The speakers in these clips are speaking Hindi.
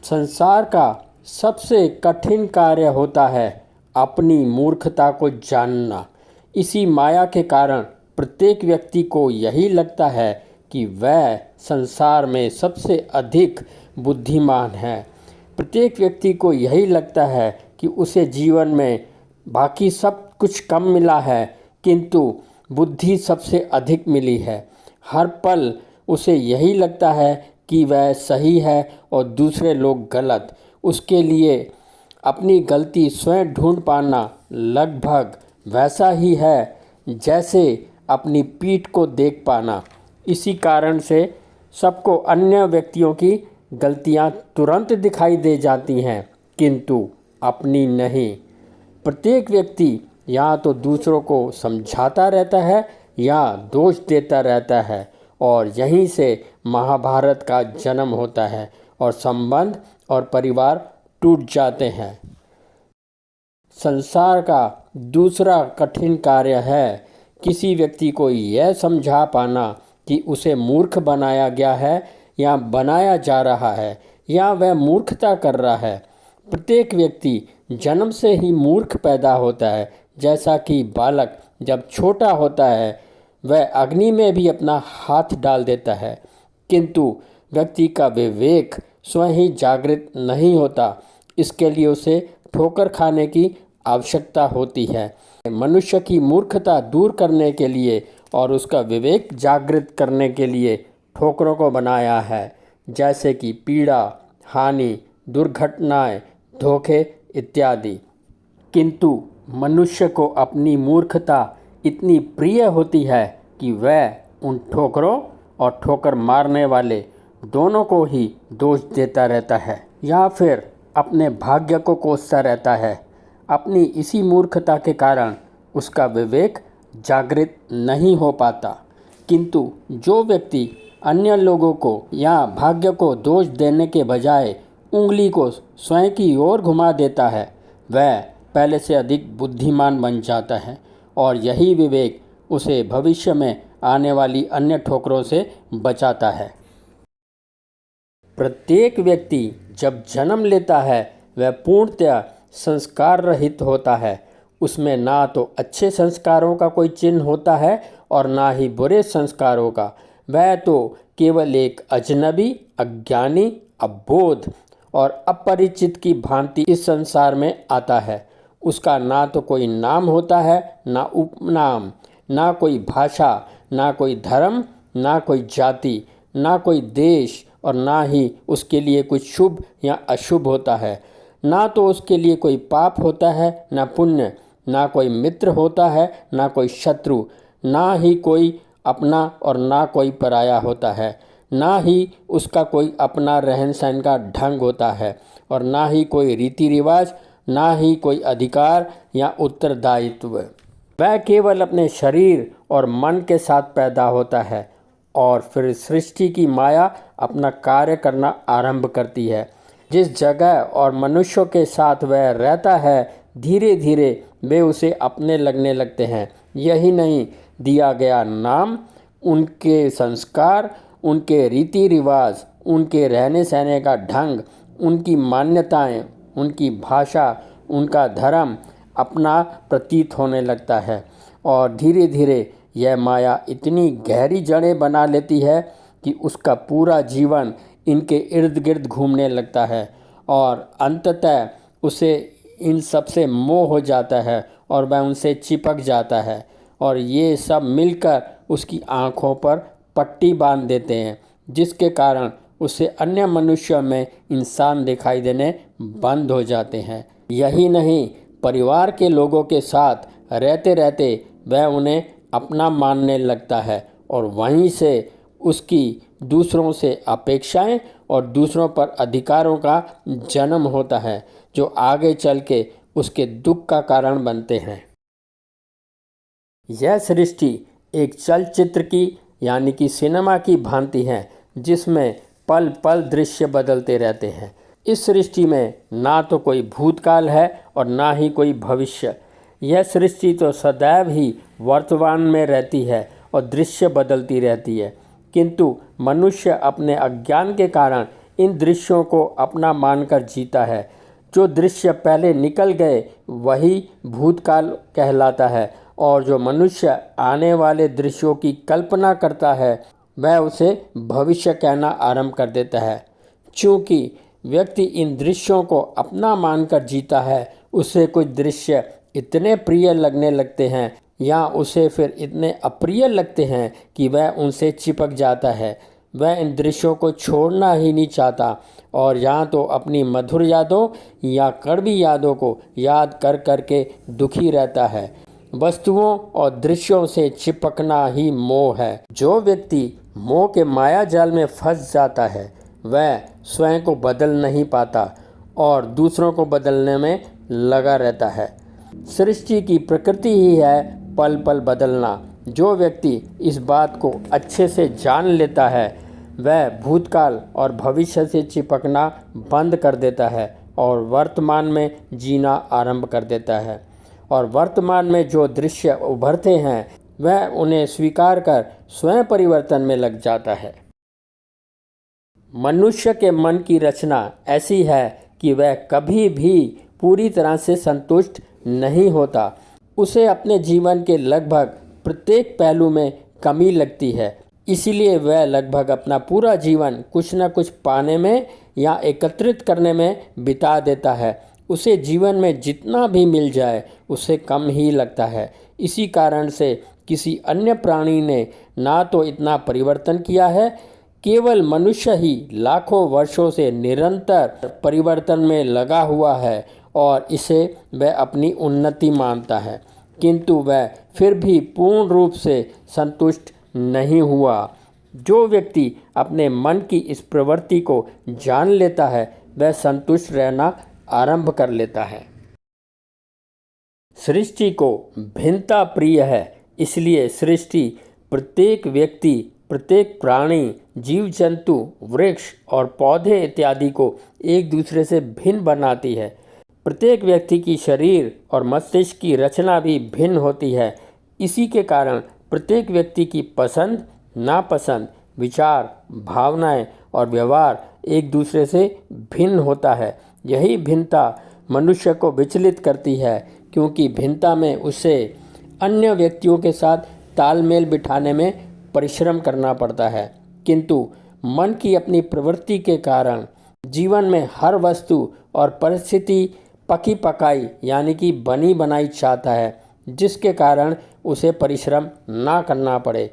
संसार का सबसे कठिन कार्य होता है अपनी मूर्खता को जानना। इसी माया के कारण प्रत्येक व्यक्ति को यही लगता है कि वह संसार में सबसे अधिक बुद्धिमान है। प्रत्येक व्यक्ति को यही लगता है कि उसे जीवन में बाकी सब कुछ कम मिला है, किंतु बुद्धि सबसे अधिक मिली है। हर पल उसे यही लगता है कि वह सही है और दूसरे लोग गलत। उसके लिए अपनी गलती स्वयं ढूंढ पाना लगभग वैसा ही है जैसे अपनी पीठ को देख पाना। इसी कारण से सबको अन्य व्यक्तियों की गलतियां तुरंत दिखाई दे जाती हैं, किंतु अपनी नहीं। प्रत्येक व्यक्ति या तो दूसरों को समझाता रहता है या दोष देता रहता है, और यहीं से महाभारत का जन्म होता है और संबंध और परिवार टूट जाते हैं। संसार का दूसरा कठिन कार्य है किसी व्यक्ति को यह समझा पाना कि उसे मूर्ख बनाया गया है या बनाया जा रहा है या वह मूर्खता कर रहा है। प्रत्येक व्यक्ति जन्म से ही मूर्ख पैदा होता है। जैसा कि बालक जब छोटा होता है वह अग्नि में भी अपना हाथ डाल देता है, किंतु व्यक्ति का विवेक स्वयं ही जागृत नहीं होता। इसके लिए उसे ठोकर खाने की आवश्यकता होती है। मनुष्य की मूर्खता दूर करने के लिए और उसका विवेक जागृत करने के लिए ठोकरों को बनाया है, जैसे कि पीड़ा, हानि, दुर्घटनाएं, धोखे इत्यादि। किंतु मनुष्य को अपनी मूर्खता इतनी प्रिय होती है कि वह उन ठोकरों और ठोकर मारने वाले दोनों को ही दोष देता रहता है या फिर अपने भाग्य को कोसता रहता है। अपनी इसी मूर्खता के कारण उसका विवेक जागृत नहीं हो पाता। किंतु जो व्यक्ति अन्य लोगों को या भाग्य को दोष देने के बजाय उंगली को स्वयं की ओर घुमा देता है, वह पहले से अधिक बुद्धिमान बन जाता है, और यही विवेक उसे भविष्य में आने वाली अन्य ठोकरों से बचाता है। प्रत्येक व्यक्ति जब जन्म लेता है वह पूर्णतया संस्कार रहित होता है। उसमें ना तो अच्छे संस्कारों का कोई चिन्ह होता है और ना ही बुरे संस्कारों का। वह तो केवल एक अजनबी, अज्ञानी, अबोध और अपरिचित की भांति इस संसार में आता है। उसका ना तो कोई नाम होता है, ना उपनाम, ना कोई भाषा, ना कोई धर्म, ना कोई जाति, ना कोई देश, और ना ही उसके लिए कुछ शुभ या अशुभ होता है। ना तो उसके लिए कोई पाप होता है, ना पुण्य, ना कोई मित्र होता है, ना कोई शत्रु, ना ही कोई अपना और ना कोई पराया होता है। ना ही उसका कोई अपना रहन सहन का ढंग होता है, और ना ही कोई रीति रिवाज, ना ही कोई अधिकार या उत्तरदायित्व। वह केवल अपने शरीर और मन के साथ पैदा होता है और फिर सृष्टि की माया अपना कार्य करना आरंभ करती है। जिस जगह और मनुष्यों के साथ वह रहता है, धीरे धीरे वे उसे अपने लगने लगते हैं। यही नहीं, दिया गया नाम, उनके संस्कार, उनके रीति रिवाज, उनके रहने सहने का ढंग, उनकी मान्यताएं, उनकी भाषा, उनका धर्म अपना प्रतीत होने लगता है, और धीरे धीरे यह माया इतनी गहरी जड़ें बना लेती है कि उसका पूरा जीवन इनके इर्द गिर्द घूमने लगता है, और अंततः उसे इन सब से मोह हो जाता है और वह उनसे चिपक जाता है, और ये सब मिलकर उसकी आँखों पर पट्टी बांध देते हैं, जिसके कारण उसे अन्य मनुष्यों में इंसान दिखाई देने बंद हो जाते हैं। यही नहीं, परिवार के लोगों के साथ रहते रहते वह उन्हें अपना मानने लगता है, और वहीं से उसकी दूसरों से अपेक्षाएं और दूसरों पर अधिकारों का जन्म होता है, जो आगे चल के उसके दुख का कारण बनते हैं। यह सृष्टि एक चलचित्र की यानी कि सिनेमा की भांति है, जिसमें पल पल दृश्य बदलते रहते हैं। इस सृष्टि में ना तो कोई भूतकाल है और ना ही कोई भविष्य। यह सृष्टि तो सदैव ही वर्तमान में रहती है और दृश्य बदलती रहती है, किंतु मनुष्य अपने अज्ञान के कारण इन दृश्यों को अपना मानकर जीता है। जो दृश्य पहले निकल गए वही भूतकाल कहलाता है, और जो मनुष्य आने वाले दृश्यों की कल्पना करता है वह उसे भविष्य कहना आरंभ कर देता है। चूँकि व्यक्ति इन दृश्यों को अपना मानकर जीता है, उसे कुछ दृश्य इतने प्रिय लगने लगते हैं या उसे फिर इतने अप्रिय लगते हैं कि वह उनसे चिपक जाता है। वह इन दृश्यों को छोड़ना ही नहीं चाहता और या तो अपनी मधुर यादों या कड़वी यादों को याद कर कर के दुखी रहता है। वस्तुओं और दृश्यों से चिपकना ही मोह है। जो व्यक्ति मोह के माया जाल में फंस जाता है वह स्वयं को बदल नहीं पाता और दूसरों को बदलने में लगा रहता है। सृष्टि की प्रकृति ही है पल पल बदलना। जो व्यक्ति इस बात को अच्छे से जान लेता है वह भूतकाल और भविष्य से चिपकना बंद कर देता है और वर्तमान में जीना आरंभ कर देता है। और वर्तमान में जो दृश्य उभरते हैं वह उन्हें स्वीकार कर स्वयं परिवर्तन में लग जाता है। मनुष्य के मन की रचना ऐसी है कि वह कभी भी पूरी तरह से संतुष्ट नहीं होता। उसे अपने जीवन के लगभग प्रत्येक पहलू में कमी लगती है, इसीलिए वह लगभग अपना पूरा जीवन कुछ न कुछ पाने में या एकत्रित करने में बिता देता है। उसे जीवन में जितना भी मिल जाए उसे कम ही लगता है। इसी कारण से किसी अन्य प्राणी ने ना तो इतना परिवर्तन किया है, केवल मनुष्य ही लाखों वर्षों से निरंतर परिवर्तन में लगा हुआ है और इसे वह अपनी उन्नति मानता है, किंतु वह फिर भी पूर्ण रूप से संतुष्ट नहीं हुआ। जो व्यक्ति अपने मन की इस प्रवृत्ति को जान लेता है वह संतुष्ट रहना आरंभ कर लेता है। सृष्टि को भिन्नता प्रिय है, इसलिए सृष्टि प्रत्येक व्यक्ति, प्रत्येक प्राणी, जीव जंतु, वृक्ष और पौधे इत्यादि को एक दूसरे से भिन्न बनाती है। प्रत्येक व्यक्ति की शरीर और मस्तिष्क की रचना भी भिन्न होती है। इसी के कारण प्रत्येक व्यक्ति की पसंद, नापसंद, विचार, भावनाएं और व्यवहार एक दूसरे से भिन्न होता है। यही भिन्नता मनुष्य को विचलित करती है, क्योंकि भिन्नता में उसे अन्य व्यक्तियों के साथ तालमेल बिठाने में परिश्रम करना पड़ता है। किंतु मन की अपनी प्रवृत्ति के कारण जीवन में हर वस्तु और परिस्थिति पकी पकाई यानी कि बनी बनाई चाहता है, जिसके कारण उसे परिश्रम ना करना पड़े।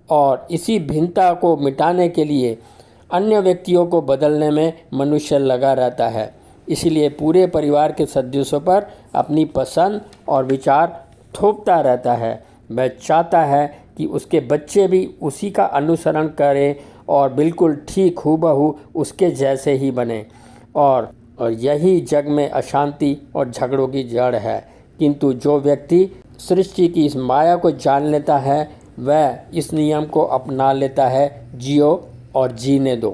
और इसी भिन्नता को मिटाने के लिए अन्य व्यक्तियों को बदलने में मनुष्य लगा रहता है। इसलिए पूरे परिवार के सदस्यों पर अपनी पसंद और विचार थोपता रहता है। वह चाहता है कि उसके बच्चे भी उसी का अनुसरण करें और बिल्कुल ठीक हूबहू उसके जैसे ही बने। और यही जग में अशांति और झगड़ों की जड़ है। किंतु जो व्यक्ति सृष्टि की इस माया को जान लेता है वह इस नियम को अपना लेता है, जियो और जीने दो।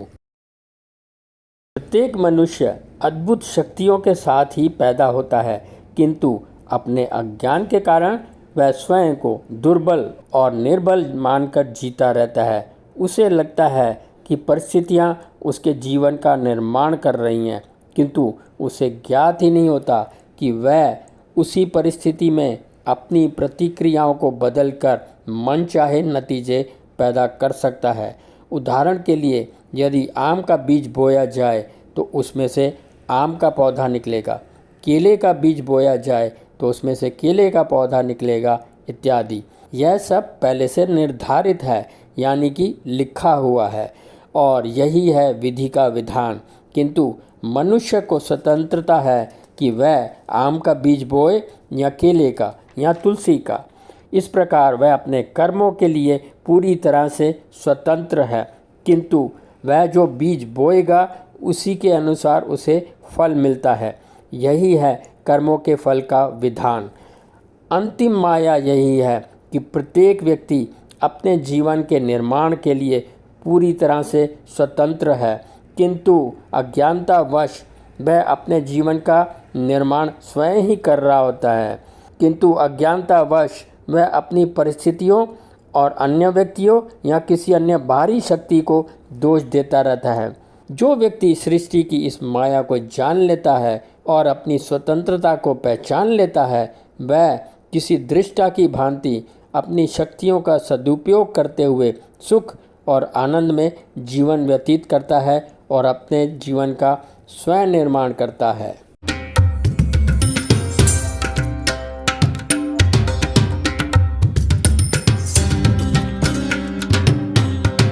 प्रत्येक मनुष्य अद्भुत शक्तियों के साथ ही पैदा होता है, किंतु अपने अज्ञान के कारण वह स्वयं को दुर्बल और निर्बल मानकर जीता रहता है। उसे लगता है कि परिस्थितियाँ उसके जीवन का निर्माण कर रही हैं, किंतु उसे ज्ञात ही नहीं होता कि वह उसी परिस्थिति में अपनी प्रतिक्रियाओं को बदलकर मनचाहे नतीजे पैदा कर सकता है। उदाहरण के लिए यदि आम का बीज बोया जाए तो उसमें से आम का पौधा निकलेगा, केले का बीज बोया जाए तो उसमें से केले का पौधा निकलेगा इत्यादि। यह सब पहले से निर्धारित है, यानी कि लिखा हुआ है, और यही है विधि का विधान। किंतु मनुष्य को स्वतंत्रता है कि वह आम का बीज बोए या केले का या तुलसी का। इस प्रकार वह अपने कर्मों के लिए पूरी तरह से स्वतंत्र है, किंतु वह जो बीज बोएगा उसी के अनुसार उसे फल मिलता है। यही है कर्मों के फल का विधान। अंतिम माया यही है कि प्रत्येक व्यक्ति अपने जीवन के निर्माण के लिए पूरी तरह से स्वतंत्र है, किंतु अज्ञानतावश वह अपने जीवन का निर्माण स्वयं ही कर रहा होता है। किंतु अज्ञानतावश वह अपनी परिस्थितियों और अन्य व्यक्तियों या किसी अन्य बाहरी शक्ति को दोष देता रहता है। जो व्यक्ति सृष्टि की इस माया को जान लेता है और अपनी स्वतंत्रता को पहचान लेता है, वह किसी दृष्टा की भांति अपनी शक्तियों का सदुपयोग करते हुए सुख और आनंद में जीवन व्यतीत करता है और अपने जीवन का स्वयं निर्माण करता है।